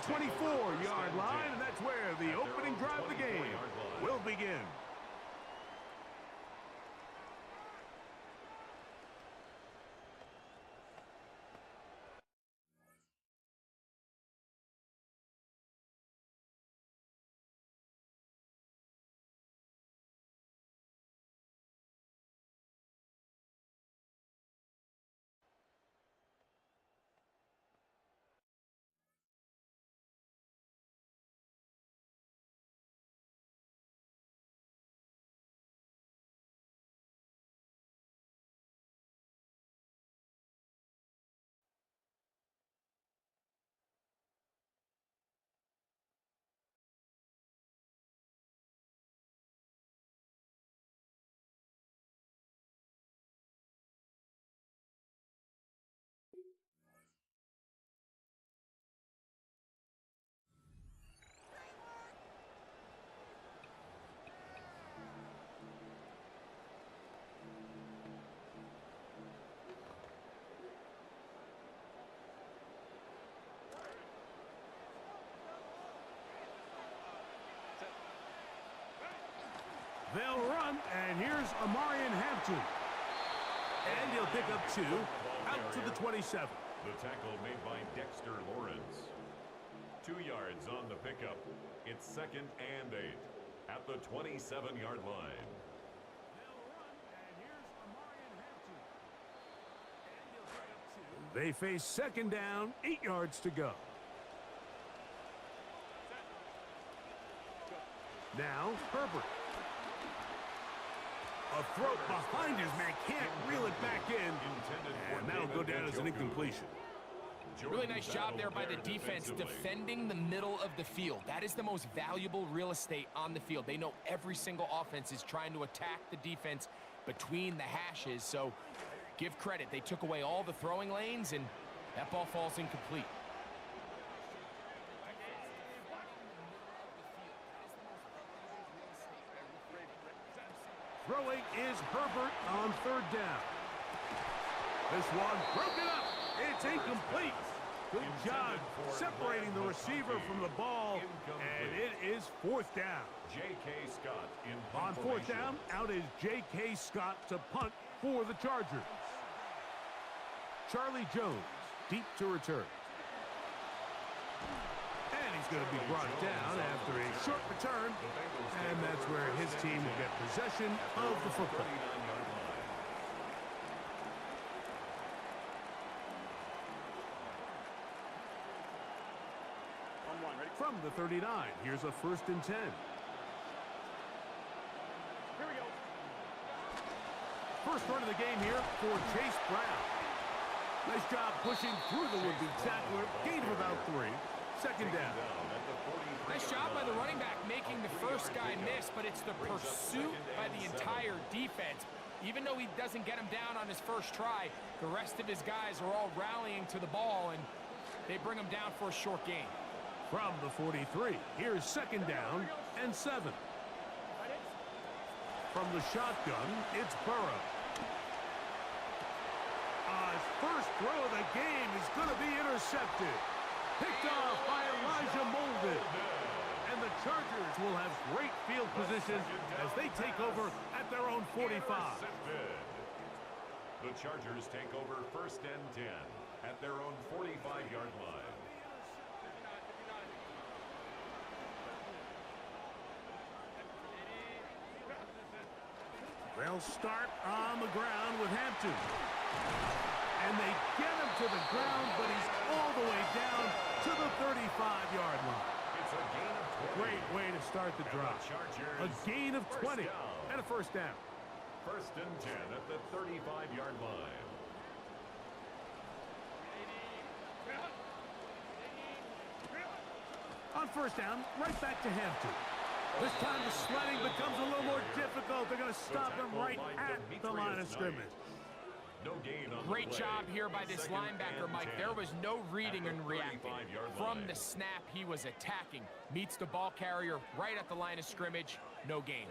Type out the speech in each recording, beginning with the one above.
24-yard line, and that's where the opening drive of the game will begin. They'll run, and here's Amarian Hampton. And he'll pick up 2, out to the 27. The tackle made by Dexter Lawrence. 2 yards on the pickup. It's 2nd and 8 at the 27-yard line. They'll run, and here's Amarian Hampton. And he'll pick up 2. They face 2nd down, 8 yards to go. Now, Herbert. A throw behind his man, can't reel it back in, and that'll go down as an incompletion. Really nice job there by the defense defending the middle of the field. That is the most valuable real estate on the field. They know every single offense is trying to attack the defense between the hashes, so give credit. They took away all the throwing lanes, and that ball falls incomplete. Throwing is Herbert on 3rd down. This one broken up. It's incomplete. Good job separating the receiver from the ball, and it is 4th down. J.K. Scott in on 4th down, out is J.K. Scott to punt for the Chargers. Charlie Jones, deep to return. And he's going to be brought down after a short return, and that's where his team will get possession of the football. From the 39, here's a 1st and 10. Here we go. First run of the game here for Chase Brown. Nice job pushing through the would-be tackler. Gain of about 3. 2nd down. Nice job by the running back making the first guy miss, but it's the pursuit by the entire defense. Even though he doesn't get him down on his first try, the rest of his guys are all rallying to the ball, and they bring him down for a short gain. From the 43, here's 2nd down and 7. From the shotgun, it's Burrow. His first throw of the game is going to be intercepted. Picked off by Elijah Molden. And the Chargers will have great field position as they take over at their own 45. The Chargers take over 1st and 10 at their own 45-yard line. They'll start on the ground with Hampton. And they get him to the ground, but he's all the way down to the 35-yard line. It's a gain of 20. Great way to start the drive. A gain of 20 and a 1st down. 1st and 10 at the 35-yard line. On 1st down, right back to Hampton. This time the sledding becomes a little more difficult. They're going to stop him right at the line of scrimmage. No gain on Great job here by this linebacker, Mike. There was no reading and reacting. From the snap, he was attacking. Meets the ball carrier right at the line of scrimmage. No gain.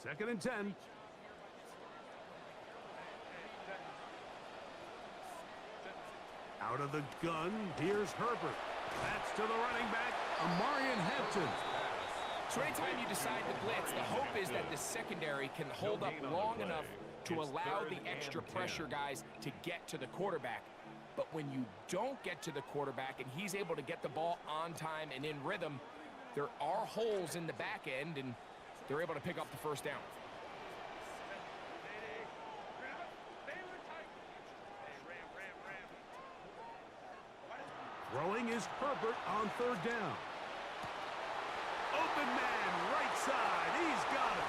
Second and 10. Out of the gun, here's Herbert. That's to the running back, Amarian Hampton. So anytime you decide to blitz, the hope is that the secondary can hold up long enough to allow the extra pressure guys to get to the quarterback. But when you don't get to the quarterback and he's able to get the ball on time and in rhythm, there are holes in the back end, and they're able to pick up the first down. Throwing is Herbert on third down. Open man, right side. He's got it.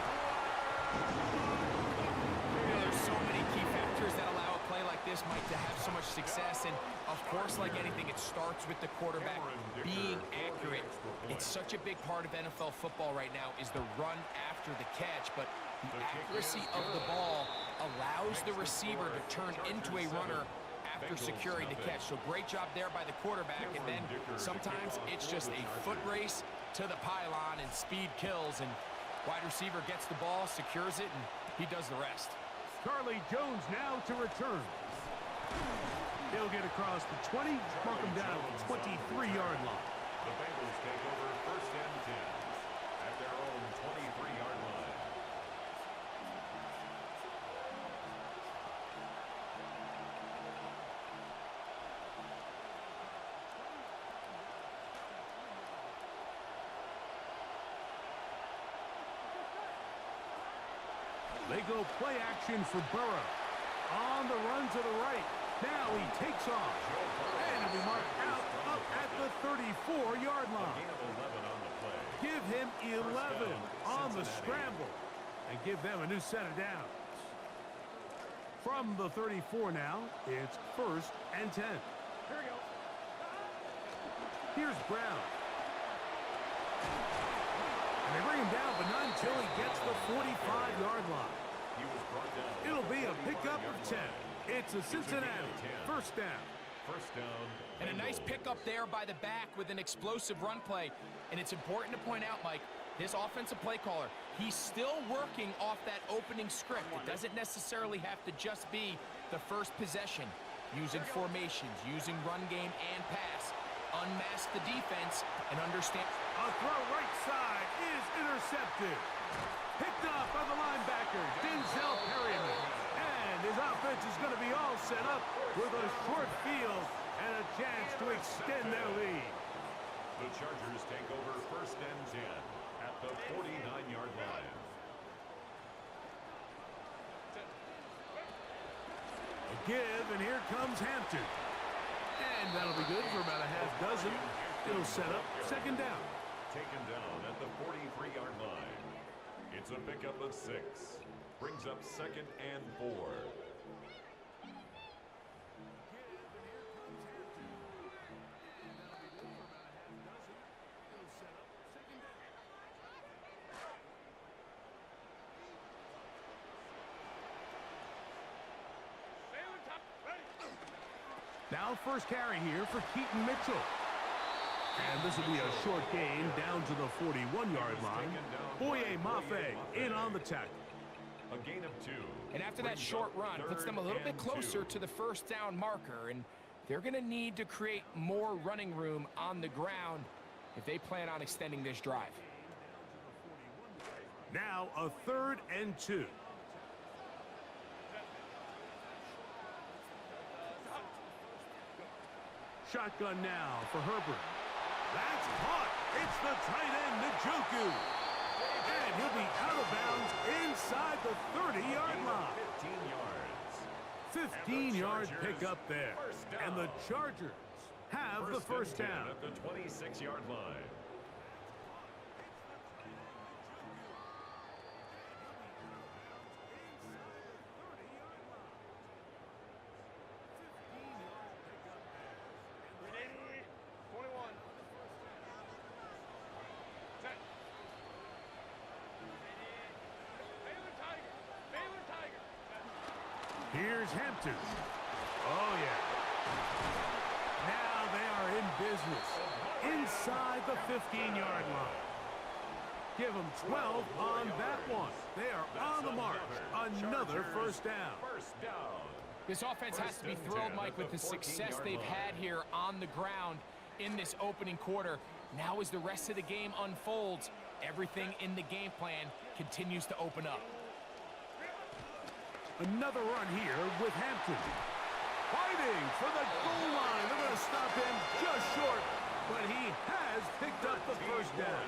There's so many key factors that allow a play like this, Mike, to have so much success. And, of course, like anything, it starts with the quarterback being accurate. It's such a big part of NFL football right now is the run after the catch. But the accuracy of the ball allows the receiver to turn into a runner after securing the catch. So great job there by the quarterback, and then sometimes it's just a foot race to the pylon and speed kills, and wide receiver gets the ball, secures it, and he does the rest. Charlie Jones now to return. He'll get across the 20, mark him down at the 23-yard line. The Bengals take over first and 10 at their own 23-yard line. They go play action for Burrow. On the run to the right. Now he takes off. And he'll be marked out up at the 34-yard line. Give him 11 on the scramble. And give them a new set of downs. From the 34 now, it's first and 10. Here we go. Here's Brown. And they bring him down, but not until he gets the 45-yard line. It'll be a pickup of 10. It's a Cincinnati first down. And a nice pickup there by the back with an explosive run play. And it's important to point out, Mike, this offensive play caller, he's still working off that opening script. It doesn't necessarily have to just be the first possession. Using formations, using run game and pass. Unmask the defense and understand. A throw right side is intercepted. Picked off by the linebacker, Denzel Perryman. And his offense is going to be all set up with a short field and a chance to extend their lead. The Chargers take over first and 10 at the 49-yard line. A give, and here comes Hampton. And that'll be good for about a half dozen. It'll set up second down. Taken down at the 43-yard line. It's a pickup of 6. Brings up second and 4. Now first carry here for Keaton Mitchell. And this will be a short gain down to the 41-yard line. Boye Mafe in on the tackle. A gain of 2. And after that short run, puts them a little bit closer to the first down marker. And they're going to need to create more running room on the ground if they plan on extending this drive. Now a third and 2. Shotgun now for Herbert. That's caught. It's the tight end, Njoku. And he'll be out of bounds inside the 30-yard line. 15-yard pickup there. And the Chargers have the first down. At the 26-yard line. Here's Hampton. Oh, yeah. Now they are in business. Inside the 15-yard line. Give them 12 on that one. They are on the march. Another first down. First down. This offense has to be thrilled, Mike, with the success they've had here on the ground in this opening quarter. Now as the rest of the game unfolds, everything in the game plan continues to open up. Another run here with Hampton. Fighting for the goal line. They're going to stop him just short, but he has picked up the first down.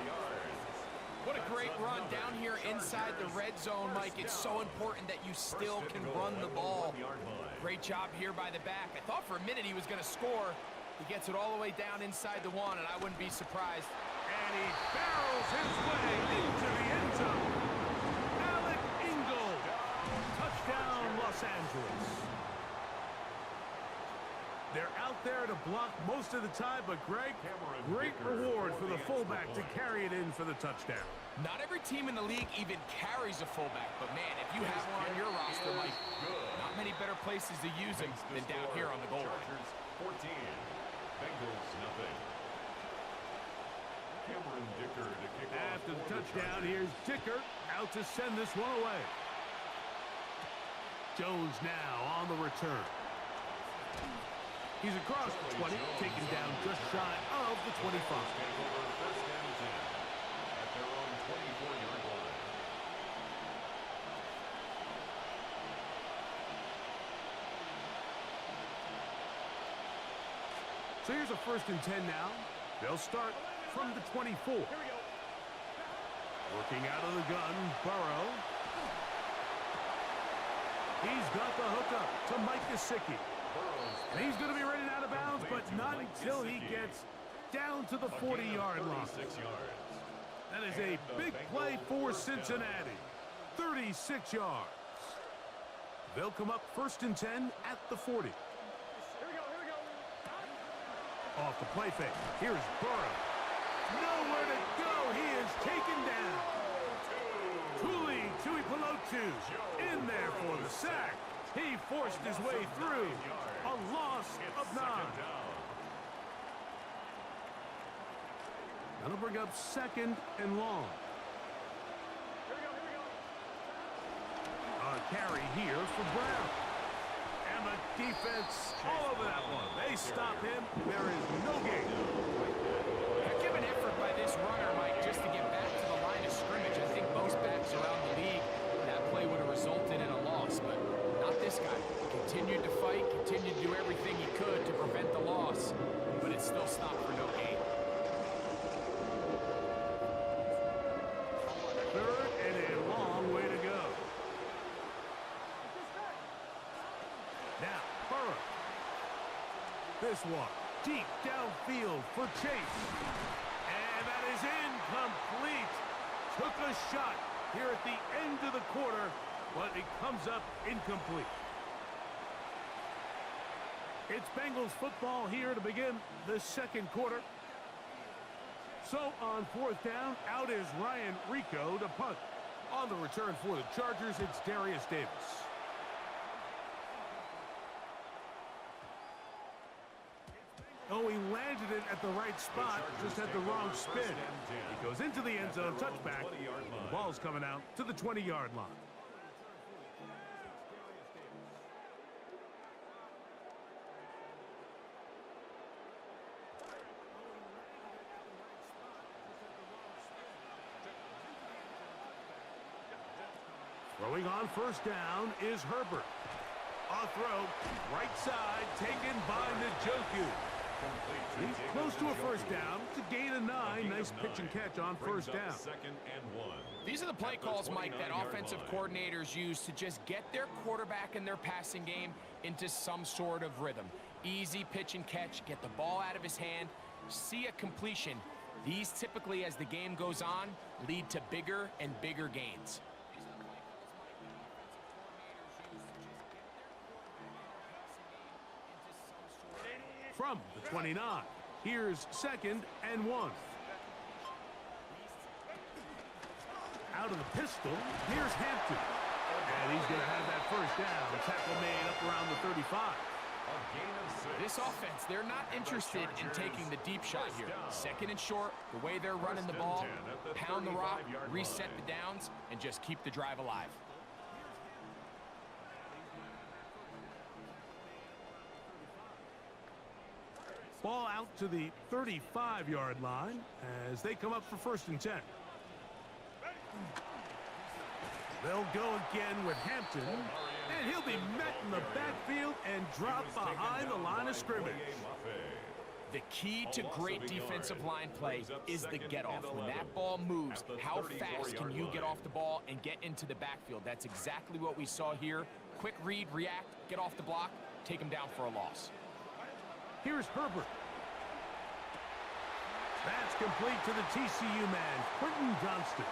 What a great run down here inside the red zone, Mike. It's so important that you still can run the ball. Great job here by the back. I thought for a minute he was going to score. He gets it all the way down inside the one, and I wouldn't be surprised. And he barrels his way into the end zone. Alec Ingold. Touchdown, Los Angeles. They're out there to block most of the time, but Greg, great reward for the fullback to carry it in for the touchdown. Not every team in the league even carries a fullback, but man, if you have one on your roster, Mike, not many better places to use him than down here on the goal line. 14, Bengals nothing. Cameron Dicker to kick off. After the touchdown, here's Dicker out to send this one away. Jones now on the return. He's across the 20, taken down just shy of the 25. First down 10 at their own 24-yard line. So here's a 1st and 10 now. They'll start from the 24. Working out of the gun, Burrow. He's got the hookup to Mike Gesicki. And he's going to be running out of bounds, but not until he gets down to the 40-yard line. That is a big play for Cincinnati. 36 yards. They'll come up 1st and 10 at the 40. Off the play fake. Here's Burrow. Nowhere to go. He is taken down. Tui Pelotu in there for the sack. He forced his way through. A loss of 9. That'll bring up 2nd and long. A carry here for Brown. And the defense all over that one. They stop him. There is no gain. Give an effort by this runner, Mike, just to get back to the line of scrimmage. I think most backs around the league, that play would have resulted in a loss, but not this guy. Continued to fight, continued to do everything he could to prevent the loss, but it still stopped for no gain. 3rd and a long way to go. Now, Burrow. This one, deep downfield for Chase. And that is incomplete. Took a shot here at the end of the quarter, but it comes up incomplete. It's Bengals football here to begin the 2nd quarter. So on 4th down, out is Ryan Rico to punt. On the return for the Chargers, it's Darius Davis. Oh, he landed it at the right spot, just had the wrong spin. He goes into the end zone, touchback. The ball's coming out to the 20-yard line. Throwing on 1st down is Herbert. A throw, right side, taken by Njoku. He's close to a 1st down to gain a 9. Nice pitch and catch on 1st down. 2nd and 1. These are the play calls, Mike, that offensive coordinators use to just get their quarterback and their passing game into some sort of rhythm. Easy pitch and catch, get the ball out of his hand, see a completion. These typically, as the game goes on, lead to bigger and bigger gains. From the 29, here's 2nd and 1. Out of the pistol, here's Hampton. And he's going to have that 1st down. The tackle made up around the 35. This offense, they're not interested in taking the deep shot here. 2nd and short, the way they're running the ball, pound the rock, reset the downs, and just keep the drive alive. Ball out to the 35-yard line as they come up for 1st and 10. They'll go again with Hampton, and he'll be met in the backfield and drop behind the line of scrimmage. The key to great defensive line play is the get-off. When that ball moves, how fast can you get off the ball and get into the backfield? That's exactly what we saw here. Quick read, react, get off the block, take him down for a loss. Here's Herbert. That's complete to the TCU man, Quentin Johnston.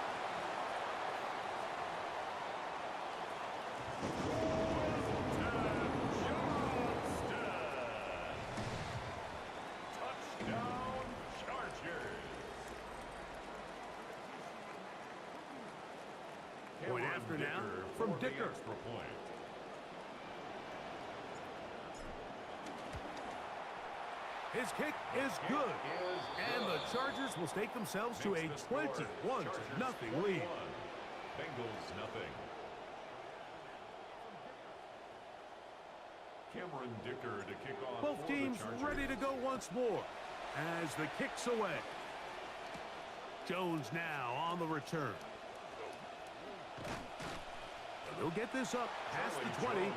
Touchdown, Chargers. Point after now from Dicker. Extra point. His kick is good, and the Chargers will stake themselves to a 21-0 lead. Bengals nothing. Cameron Dicker to kick off. Both teams ready to go once more as the kick's away. Jones now on the return. They'll get this up past the 20.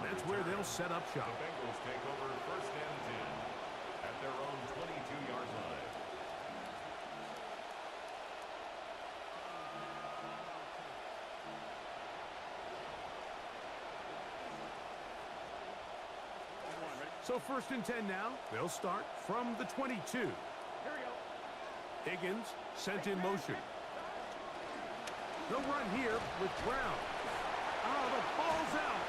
That's where they'll set up shop. The Bengals take over 1st and 10 at their own 22-yard line. So 1st and 10 now. They'll start from the 22. Higgins sent in motion. They'll run here with Brown. Oh, the ball's out.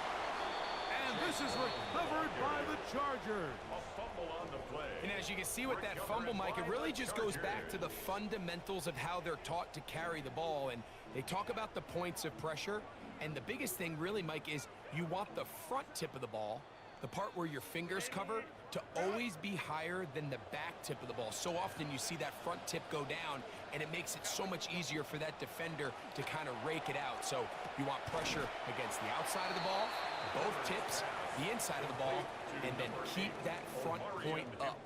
And this is recovered by the Chargers. A fumble on the play. And as you can see with that fumble, Mike, it really just goes back to the fundamentals of how they're taught to carry the ball. And they talk about the points of pressure. And the biggest thing really, Mike, is you want the front tip of the ball, the part where your fingers cover, to always be higher than the back tip of the ball. So often you see that front tip go down, and it makes it so much easier for that defender to kind of rake it out. So you want pressure against the outside of the ball, both tips, the inside of the ball, and then keep that front point up.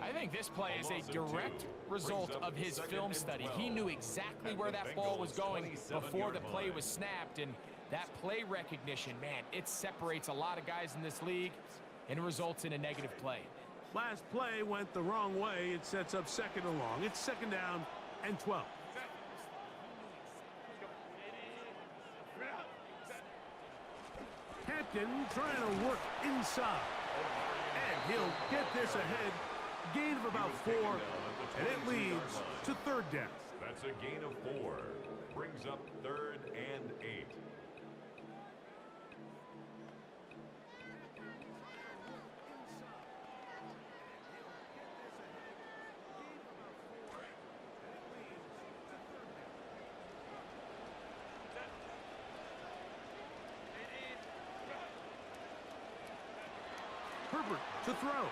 I think this play is a direct result of his film study. He knew exactly where that ball was going before the play was snapped, and that play recognition, man, it separates a lot of guys in this league and results in a negative play. Last play went the wrong way. It sets up 2nd and long. It's 2nd down and 12. Hampton trying to work inside. And he'll get this ahead. Gain of about 4, and it leads to 3rd down. That's a gain of 4. Brings up 3rd and 8. Herbert to throw.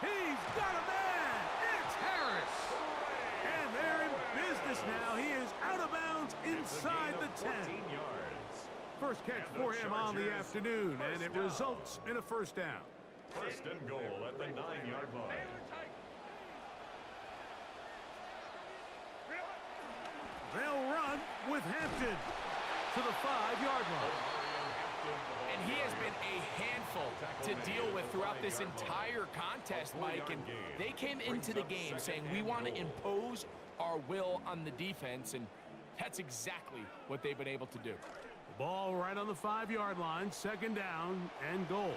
He's got a man! It's Harris! And they're in business now. He is out of bounds inside the 10. Yards. First catch for him on the afternoon, and it results in a 1st down. 1st and goal at the 9-yard line. They'll run with Hampton to the 5-yard line. And he has been a handful to deal with throughout this entire contest, Mike. And they came into the game saying, we want to impose our will on the defense, and that's exactly what they've been able to do. Ball right on the 5-yard line, 2nd down and goal.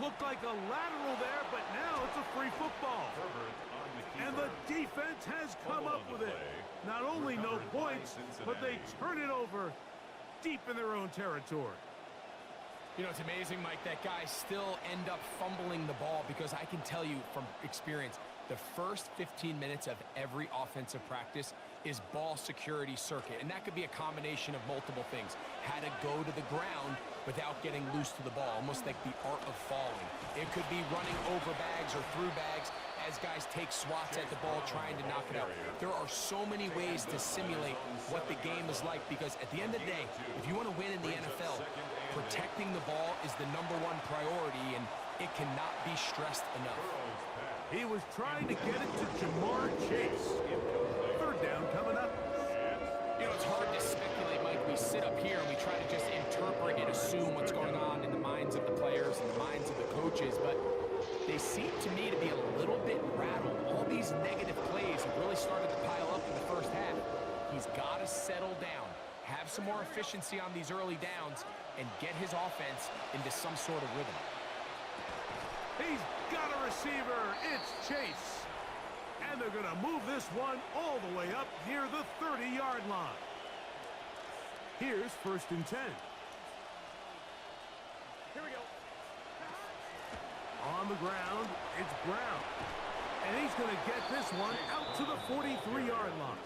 Looked like a lateral there, but now it's a free football. And the defense has come up with it. Not only no points, but they turn it over deep in their own territory. You know, it's amazing, Mike, that guys still end up fumbling the ball, because I can tell you from experience, the first 15 minutes of every offensive practice is ball security circuit. And that could be a combination of multiple things. How to go to the ground without getting loose to the ball, almost like the art of falling. It could be running over bags or through bags. as guys take swats at the ball trying to knock it out. There are so many ways to simulate what the game is like, because at the end of the day, if you want to win in the NFL, protecting the ball is the #1 priority, and it cannot be stressed enough. He was trying to get it to Jamar Chase. Third down coming up. You know, it's hard to speculate, Mike. We sit up here and we try to just interpret and assume what's going on in the minds of the players and the minds of the coaches, but they seem to me to be a little bit rattled. All these negative plays have really started to pile up in the first half. He's got to settle down, have some more efficiency on these early downs, and get his offense into some sort of rhythm. He's got a receiver. It's Chase. And they're going to move this one all the way up near the 30-yard line. Here's 1st and 10. Here we go. On the ground, it's Brown. And he's going to get this one out to the 43-yard line.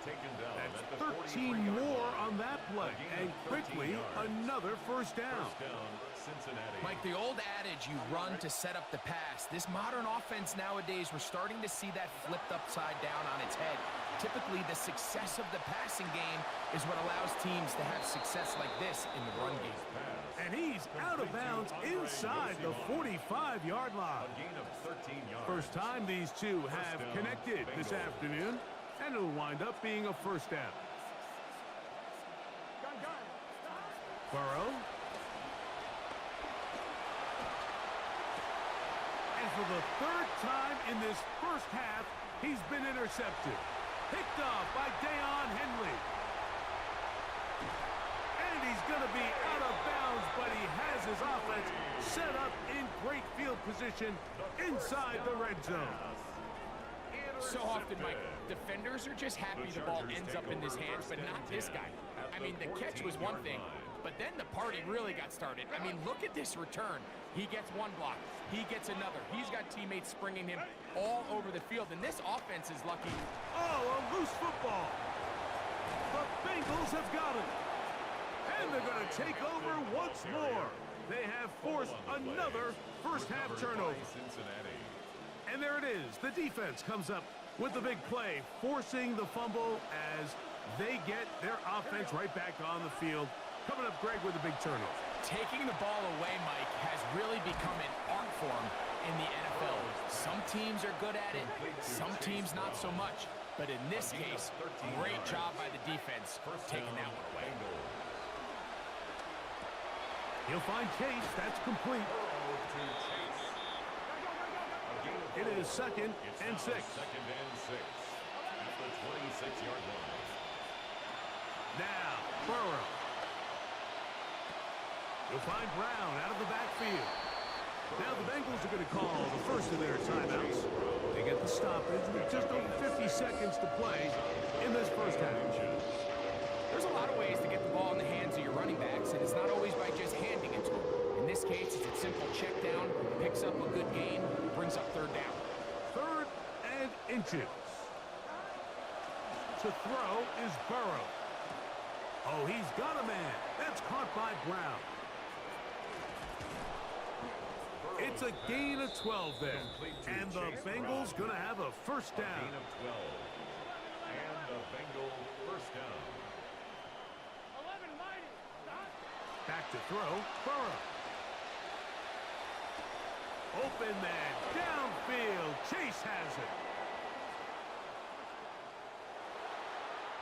That's 13 more on that play. And quickly, another first down. Mike, the old adage, you run to set up the pass. This modern offense nowadays, we're starting to see that flipped upside down on its head. Typically, the success of the passing game is what allows teams to have success like this in the run game. And he's out of bounds inside the 45-yard line. First time these two have connected this afternoon, and it'll wind up being a first down. Burrow. And for the third time in this first half, he's been intercepted. Picked off by Deion Henley. And he's going to be out of bounds, but he has his offense set up in great field position inside the red zone. So often, Mike, defenders are just happy the ball ends up in his hands, but not this guy. I mean, the catch was one thing, but then the party really got started. I mean, look at this return. He gets one block. He gets another. He's got teammates springing him all over the field, and this offense is lucky. Oh, a loose football. The Bengals have got it. And they're going to take over once more. They have forced another first-half turnover. And there it is. The defense comes up with the big play, forcing the fumble as they get their offense right back on the field. Coming up, Greg, with a big turnover. Taking the ball away, Mike, has really become an art form in the NFL. Some teams are good at it, some teams not so much. But in this case, great job by the defense taking that one away. He'll find Chase. That's complete. It is 2nd and 6. Second and 6 at the 26-yard line. Now, Burrow. You'll find Brown out of the backfield. Now the Bengals are going to call the first of their timeouts. They get the stoppage with just over 50 seconds to play in this first half. There's a lot of ways to get the ball in the hands of your running backs, and it's not always by just handing it to them. In this case, it's a simple check down, picks up a good gain, brings up third down. 3rd and inches. To throw is Burrow. Oh, he's got a man. That's caught by Brown. It's a gain of 12 there. And the Bengals going to have a first down. Gain of 12. And the Bengal first down. Back to throw, Burrow. Open man, downfield. Chase has it.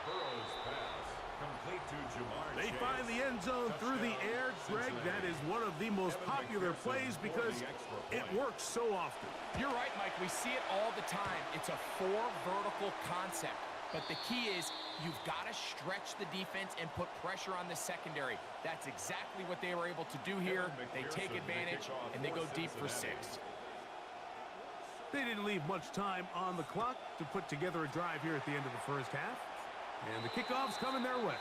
Burrow's pass complete to Jamar They Chase. find the end zone through the air. Greg, that is one of the most popular plays because it works so often. You're right, Mike. We see it all the time. It's a 4 vertical concept. But the key is you've got to stretch the defense and put pressure on the secondary. That's exactly what they were able to do here. They take advantage, and they go deep for 6. They didn't leave much time on the clock to put together a drive here at the end of the first half. And the kickoff's coming their way.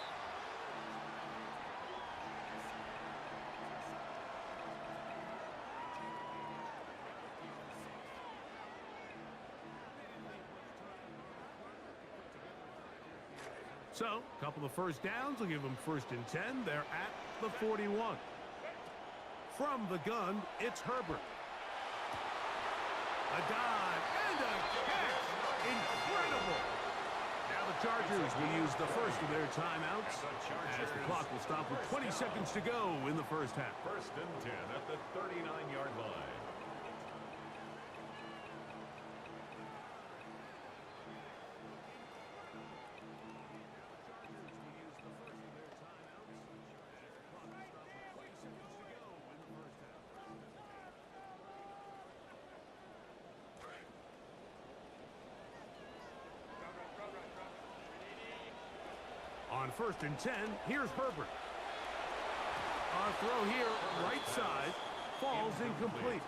So, a couple of first downs will give them 1st and 10. They're at the 41. From the gun, it's Herbert. A dive. a catch! Incredible! Now the Chargers will use the first of their timeouts as the clock will stop with 20 seconds to go in the first half. First and 10 at the 39-yard line. On first and 10, here's Herbert. Our throw here, right side, falls incomplete.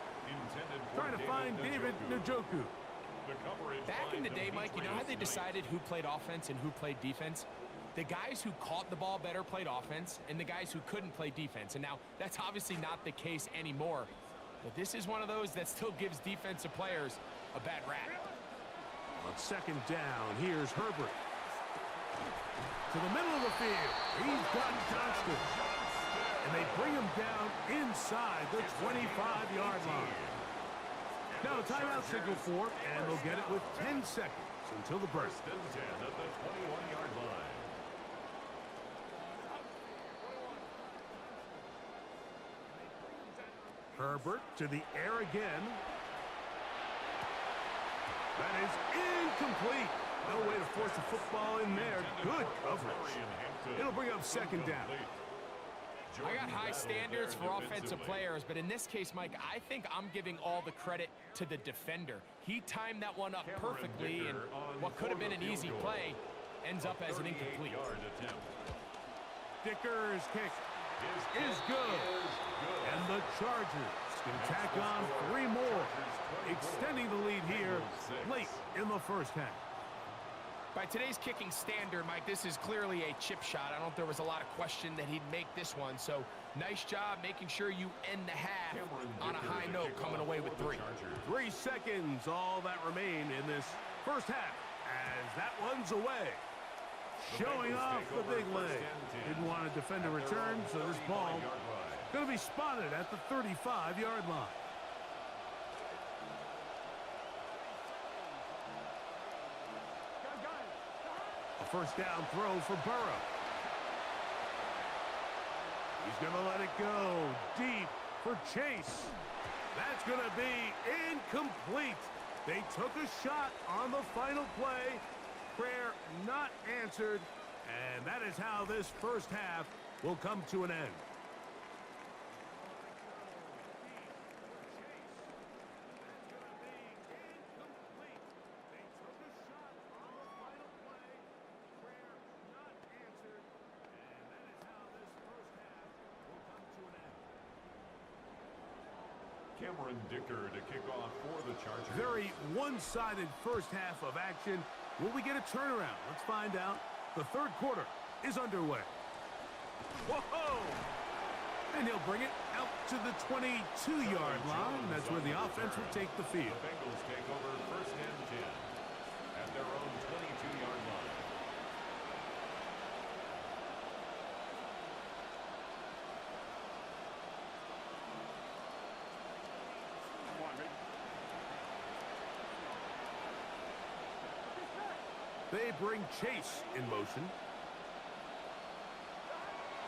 Trying to find David Njoku. Back in the day, Mike, you know how they decided who played offense and who played defense? The guys who caught the ball better played offense, and the guys who couldn't play defense. And now, that's obviously not the case anymore. But this is one of those that still gives defensive players a bad rap. On second down, here's Herbert. To the middle of the field, he's got Johnston. And they bring him down inside the 25-yard line. Now a timeout signal for, and they'll get it with 10 seconds until the break. First and 10 at the 21-yard line. Herbert to the air again. That is incomplete. No way to force the football in there. Good coverage. It'll bring up second down. I got high standards for offensive players, but in this case, Mike, I think I'm giving all the credit to the defender. He timed that one up perfectly, and what could have been an easy play ends up as an incomplete. Dicker's kick is good. And the Chargers can tack on 3 more, extending the lead here late in the first half. By today's kicking standard, Mike, this is clearly a chip shot. I don't think there was a lot of question that he'd make this one. So nice job making sure you end the half on a high note, coming away with 3. 3 seconds, all that remain in this first half as that one's away. Showing off the big leg. Didn't want to defend a return, so this ball going to be spotted at the 35-yard line. First down throw for Burrow. He's going to let it go deep for Chase. That's going to be incomplete. They took a shot on the final play. Prayer not answered. And that is how this first half will come to an end. Dicker to kick off for the Chargers. Very one-sided first half of action. Will we get a turnaround? Let's find out. The third quarter is underway. Whoa! And he'll bring it out to the 22-yard line. That's where the offense will take the field. The Bengals take over first and 10 at their own 22-yard line. They bring Chase in motion.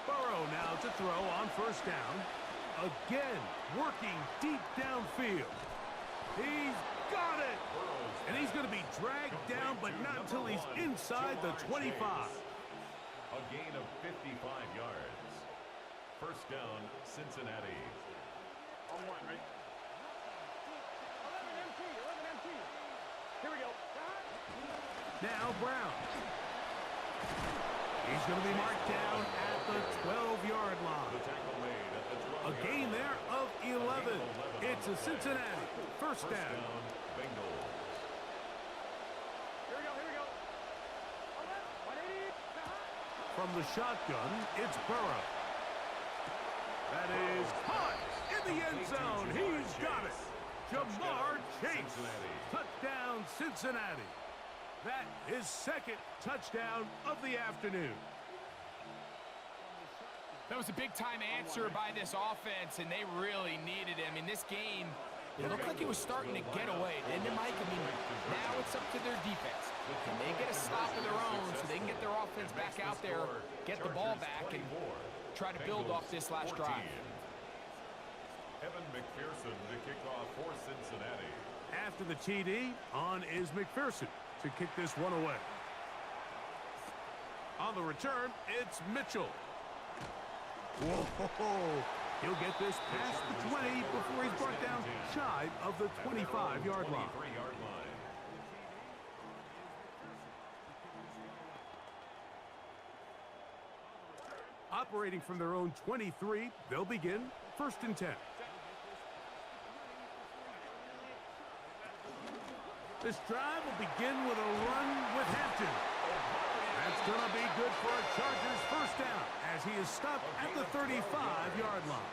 Burrow now to throw on first down. Again, working deep downfield. He's got it! And he's going to be dragged down, but not until he's inside the 25. A gain of 55 yards. First down, Cincinnati. On 1, right? 11 MT. Here we go. Now Brown. He's going to be marked down at the 12-yard line. The tackle made at the 12-yard A gain there of 11. It's a Cincinnati first down. Bengals. Here we go. 180. From the shotgun, it's Burrow. That is caught in the end zone. He's got it. Jamar Chase. Touchdown, Cincinnati. That is second touchdown of the afternoon. That was a big-time answer by this offense, and they really needed it. I mean, this game It looked like he was starting to get away, didn't it, Mike? I mean, now it's up to their defense. Can they get a stop of their own so they can get their offense back out there, get the ball back, and try to build off this last drive? Evan McPherson to kick off for Cincinnati. After the TD, on is McPherson to kick this one away. On the return, it's Mitchell. Whoa! He'll get this past the 20 before he's brought down shy of the 25-yard line. Operating from their own 23, they'll begin 1st and 10. This drive will begin with a run with Hampton. That's going to be good for a Chargers first down as he is stopped at the 35-yard line.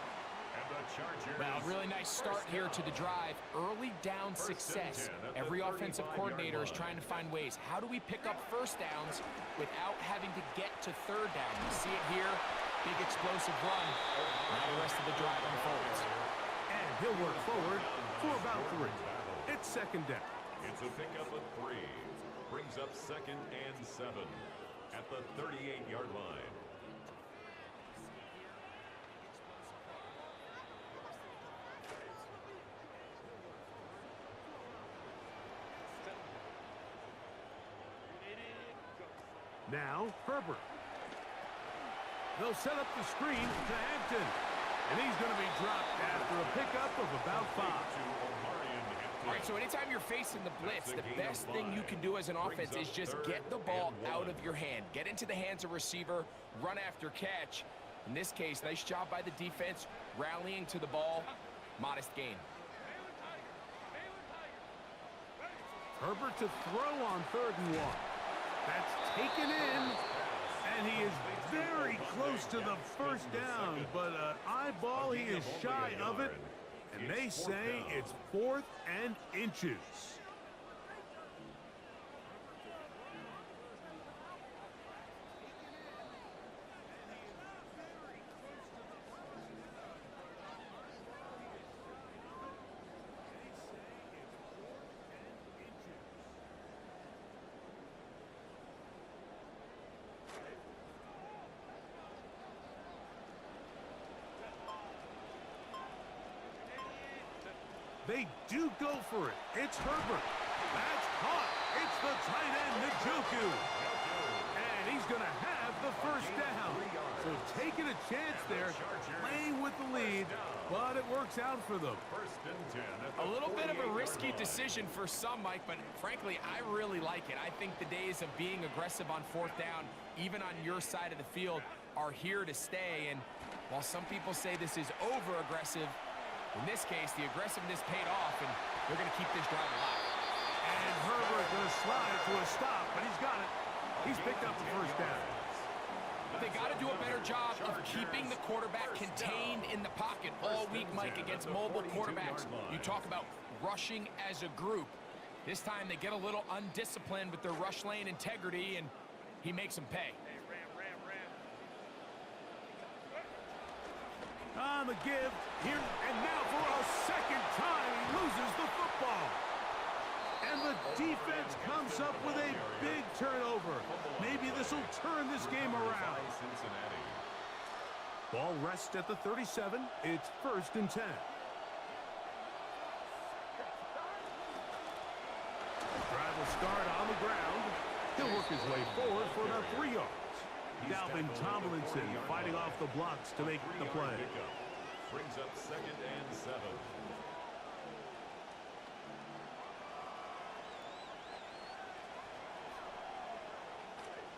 Well, really nice start here to the drive. Early down success. Every offensive coordinator is trying to find ways. How do we pick up first downs without having to get to 3rd down? You see it here. Big explosive run. Now the rest of the drive unfolds. And he'll work forward for about 3. It's 2nd down. It's a pickup of 3. Brings up 2nd and 7 at the 38-yard line. Now, Herbert. They'll set up the screen to Hampton. And he's going to be dropped after a pickup of about 5. All right, so anytime you're facing the blitz, the best thing you can do as an offense is just get the ball out of your hand. Get into the hands of receiver, run after catch. In this case, nice job by the defense, rallying to the ball. Modest gain. Herbert to throw on 3rd and 1. That's taken in, and he is very close to the first down, but eyeball, he is shy of it, and they say it's 4th and inches. They do go for it. It's Herbert. That's caught. It's the tight end, Njoku. And he's going to have the first down. So taking a chance there, playing with the lead, but it works out for them. A little bit of a risky decision for some, Mike, but frankly, I really like it. I think the days of being aggressive on 4th down, even on your side of the field, are here to stay. And while some people say this is over-aggressive, in this case, the aggressiveness paid off, and they're going to keep this drive alive. And Herbert going to slide to a stop, but he's got it. He's picked up the first down. They got to do a better job of keeping the quarterback contained in the pocket all week, Mike, against mobile quarterbacks. You talk about rushing as a group. This time they get a little undisciplined with their rush lane integrity, and he makes them pay. On the give, here, and now for a 2nd time, he loses the football. And the defense comes up with a big turnover. Maybe this will turn this game around. Ball rests at the 37. It's 1st and 10. Drive will start on the ground. He'll work his way forward for about 3 yards. Dalvin Tomlinson fighting off the blocks to make the play. Brings up 2nd and 7.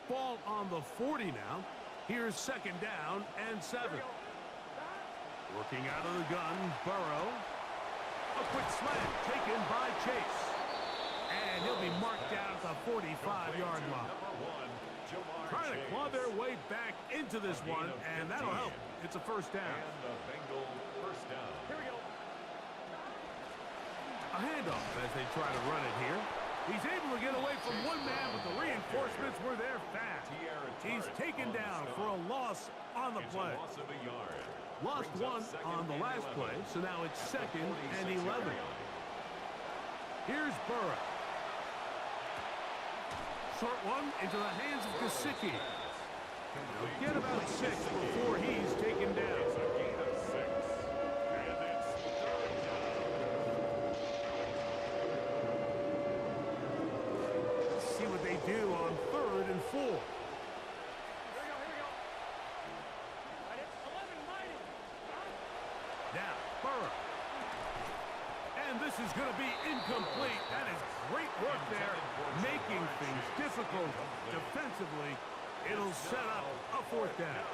Ball on the 40 now. Here's 2nd down and 7. Working out of the gun, Burrow. A quick slant taken by Chase. And he'll be marked down at the 45-yard line. Trying to claw their way back into this one, and that'll help. It's a first down. And the Bengal first down. Here we go. A handoff as they try to run it here. He's able to get away from one man, but the reinforcements were there fast. He's taken down for a loss on on the It's play. a loss of a yard. Lost Brings up one second on the and last 11 play, so now it's at the second and 46-yard 11. line. Here's Burrow. Short one into the hands of Gesicki. He'll get about 6 before he's taken down. It's a gain of 6. And it's third down. Let's see what they do on 3rd and 4. Here we go. Right it. 11, mighty. Now, Burrow. And this is going to be incomplete. That is great work there, making things difficult defensively. It'll set up a 4th down.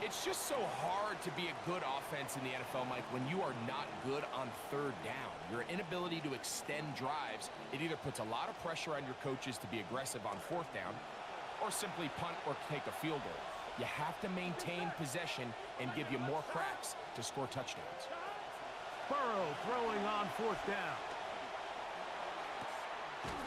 It's just so hard to be a good offense in the NFL, Mike, when you are not good on 3rd down. Your inability to extend drives, it either puts a lot of pressure on your coaches to be aggressive on 4th down or simply punt or take a field goal. You have to maintain possession and give you more cracks to score touchdowns. Burrow throwing on 4th down.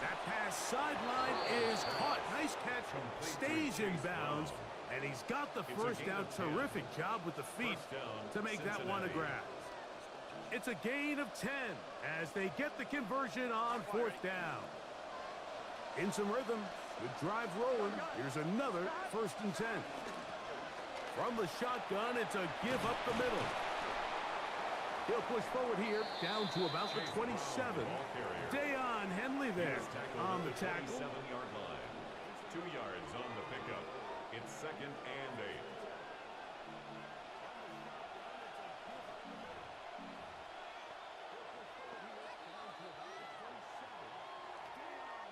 That pass sideline is caught. Nice catch. Stays in bounds. And he's got the first down. Terrific job with the feet to make that one a grab. It's a gain of 10 as they get the conversion on 4th down. In some rhythm. Good drive rolling. Here's another 1st and 10. From the shotgun, it's a give up the middle. He'll push forward here, down to about the 27. Deion Henley there on the tackle. 7-yard line. 2 yards on the pickup. It's 2nd and 8.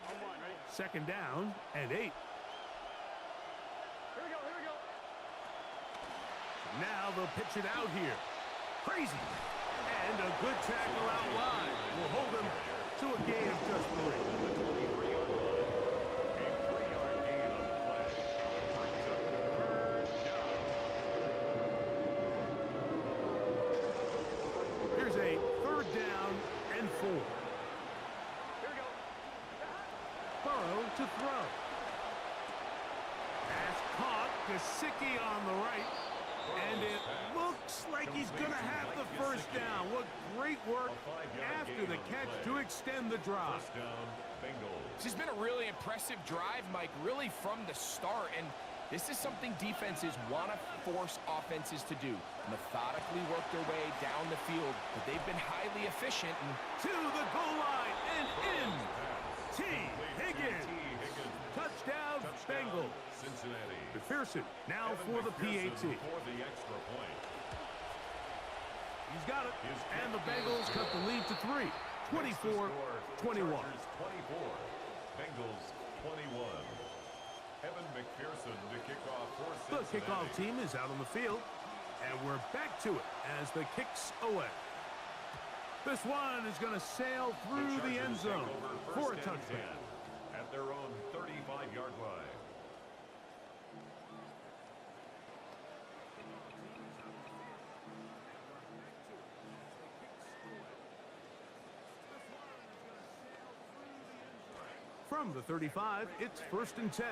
On 1, ready? 2nd down and 8. Here we go. Now they'll pitch it out here. Crazy. And a good tackle out wide will hold him to a gain of just 3. A 23-yard line. A 3-yard gain on the play. Brings up 3rd down. Here's a 3rd down and 4. Here we go. Burrow to throw. Pass caught. Gesicki on the right. And it looks like he's going to have the first down. What great work after the catch to extend the drive. First down, Bengals. This has been a really impressive drive, Mike, really from the start. And this is something defenses want to force offenses to do. Methodically work their way down the field, but they've been highly efficient. And To the goal line and in. T. Higgins. Touchdown, Bengals. Cincinnati. McPherson now Evan for the McPherson PAT. For the extra point. He's got it. And the Bengals cut the lead to 3. 24-21. 24. Bengals 21. Evan McPherson to kick off for The Cincinnati. kickoff team is out on the field. And we're back to it as the kick's away. This one is going to sail through the end Chargers zone take over for a first and touchdown. 10 at their own 35-yard line. From the 35, it's 1st and 10.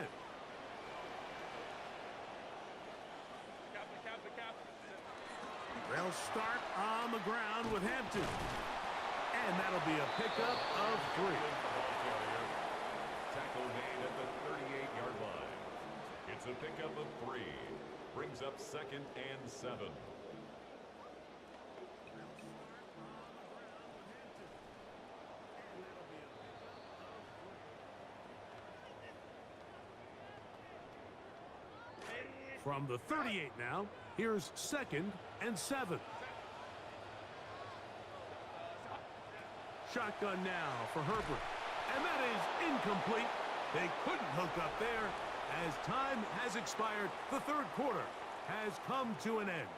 They'll start on the ground with Hampton. And that'll be a pickup of 3. Tackle made at the 38-yard line. It's a pickup of 3. Brings up 2nd and 7. From the 38 now, here's 2nd and 7. Shotgun now for Herbert. And that is incomplete. They couldn't hook up there as time has expired. The 3rd quarter has come to an end.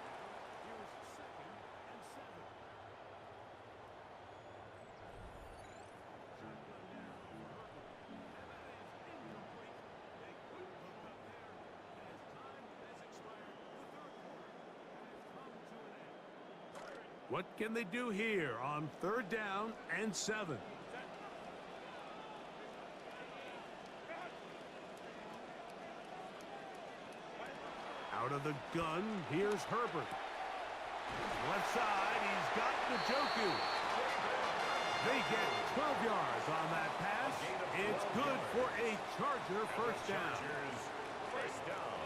What can they do here on 3rd down and 7? Out of the gun, here's Herbert. Left side, he's got Njoku. They get 12 yards on that pass. It's good for a Charger first down. First down.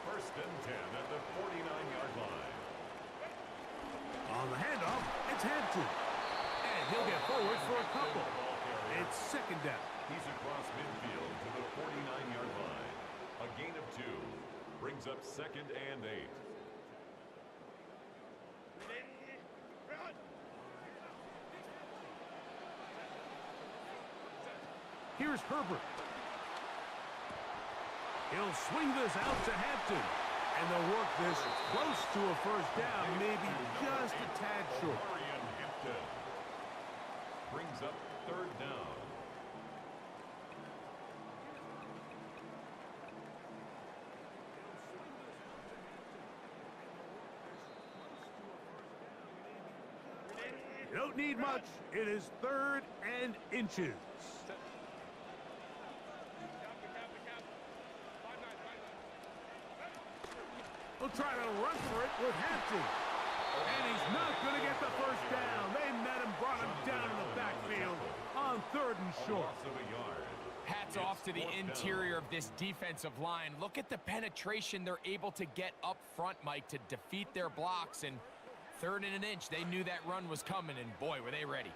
First and 10 at the 49-yard line. On the handoff, it's Hampton. And he'll get forward for a couple. It's second down. He's across midfield to the 49-yard line. A gain of 2 brings up second and 8. Here's Herbert. He'll swing this out to Hampton. And they'll work this close to a first down, maybe just a tad short. Hampton brings up third down. You don't need much. It is third and inches. We'll try to run for it with Hampton. And he's not going to get the first down. They met him, brought him down in the backfield on third and short. Hats off to the interior of this defensive line. Look at the penetration they're able to get up front, Mike, to defeat their blocks. And third and an inch, they knew that run was coming, and boy, were they ready.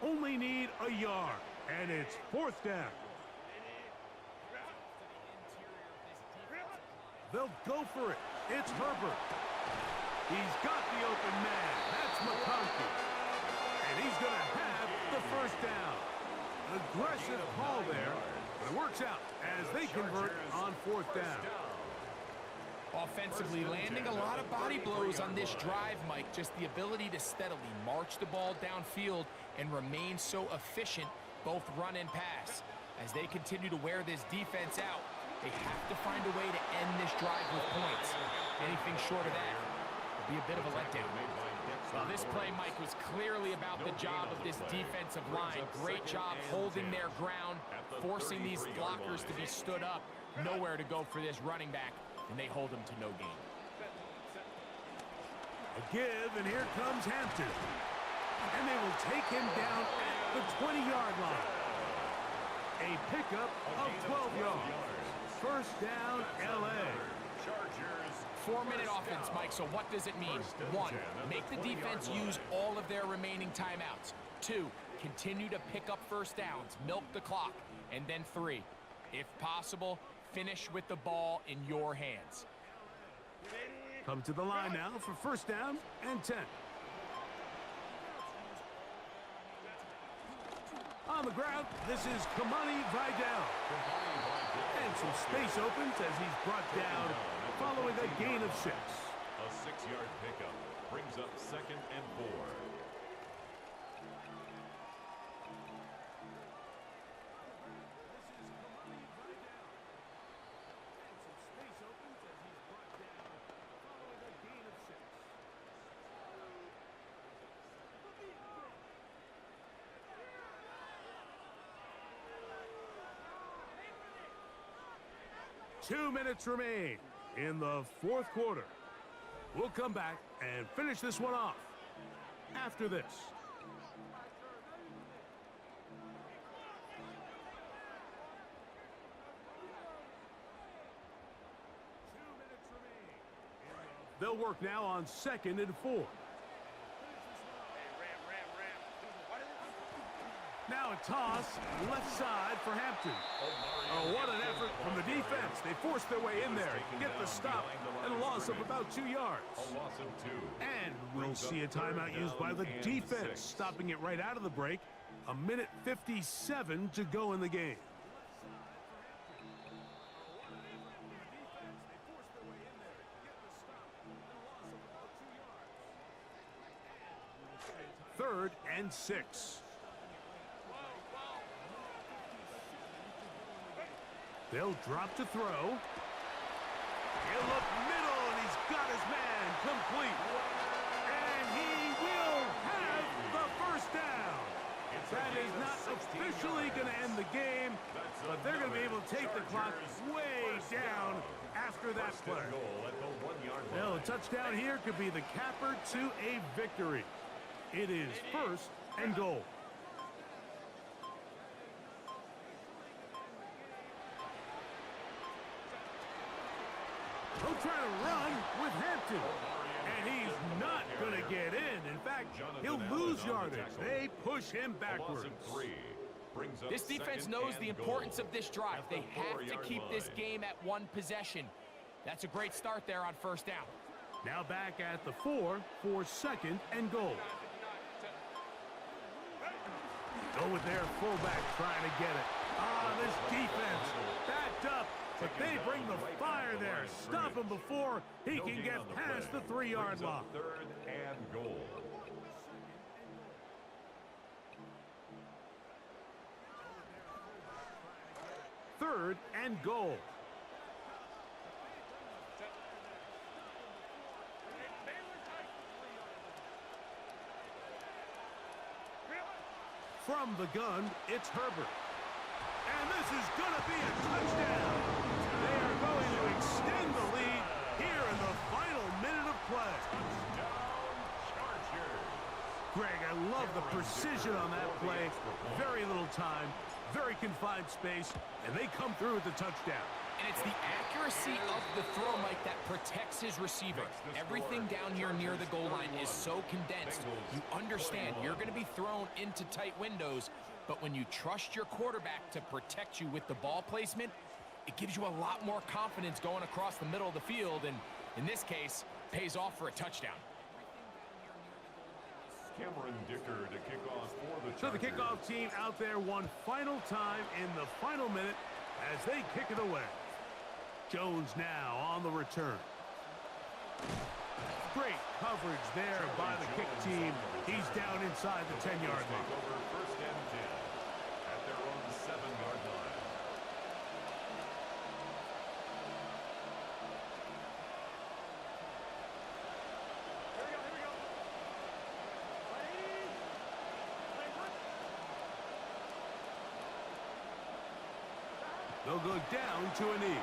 They only need a yard, and it's fourth down. They'll go for it. It's Herbert. He's got the open man. That's McConkey. And he's going to have the first down. Aggressive call there, but it works out as they convert on fourth down. Offensively, landing a lot of body blows on this drive, Mike. Just the ability to steadily march the ball downfield and remain so efficient, both run and pass. As they continue to wear this defense out, they have to find a way to end this drive with points. Anything short of that will be a bit of a letdown. Well, this play, Mike, was clearly about the job of this defensive line. Great job holding their ground, forcing these blockers to be stood up. Nowhere to go for this running back, and they hold him to no gain. A give, and here comes Hampton. And they will take him down at the 20-yard line. A pickup of 12 yards. First down, L.A. 4-minute offense, Mike, so what does it mean? 1, make the defense use all of their remaining timeouts. 2, continue to pick up first downs, milk the clock. And then 3, if possible, finish with the ball in your hands. Come to the line now for first down and 10. On the ground, this is Kamani Vidal. And some space opens as he's brought down following a gain of 6. A 6-yard pickup brings up second and 4. Two minutes remain in the fourth quarter. We'll come back and finish this one off after this. They'll work now on second and 4. Now a toss, left side for Hampton. Oh, what an effort from the defense. They forced their way in there, get the stop, and a loss of about 2 yards. A loss of 2. And we'll see a timeout used by the defense, stopping it right out of the break. 1:57 to go in the game. Third and 6. They'll drop to throw. He'll look middle, and he's got his man complete. And he will have the first down. That is not officially going to end the game, but they're going to be able to take the clock way down after that First play. and goal at the 1-yard line. Well, a touchdown here could be the capper to a victory. It is first and goal. He'll try to run with Hampton. And he's not going to get in. In fact, he'll lose yardage. They push him backwards. This defense knows the importance of this drive. They have to keep this game at one possession. That's a great start there on first down. Now back at the 4 for second and goal. Go with their fullback trying to get it. This defense backed up, but they bring the fire there. Stop him before he can get past the 3-yard line. Third and goal. Third and goal. From the gun, it's Herbert. And this is going to be a touchdown. They are going to extend the lead here in the final minute of play. Greg, I love the precision on that play. Very little time, very confined space, and they come through with the touchdown. And it's the accuracy of the throw, Mike, that protects his receiver. Everything down here near the goal line is so condensed. You understand you're going to be thrown into tight windows, but when you trust your quarterback to protect you with the ball placement, it gives you a lot more confidence going across the middle of the field, and in this case, pays off for a touchdown. Cameron Dicker to kick off for the So the Chargers. kickoff team out there one final time in the final minute as they kick it away. Jones now on the return. Great coverage there by the kick team. He's down inside the 10-yard line. Take over first and 10 at their own 7-yard line. Here we go, here we go. Ready? They'll go down to a knee.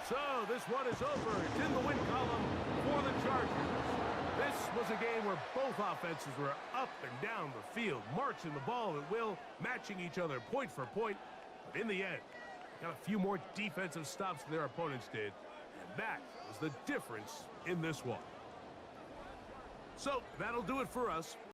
So this one is over. It's in the win column for the Chargers. This was a game where both offenses were up and down the field, marching the ball at will, matching each other point for point. But in the end, got a few more defensive stops than their opponents did. And that was the difference in this one. So that'll do it for us.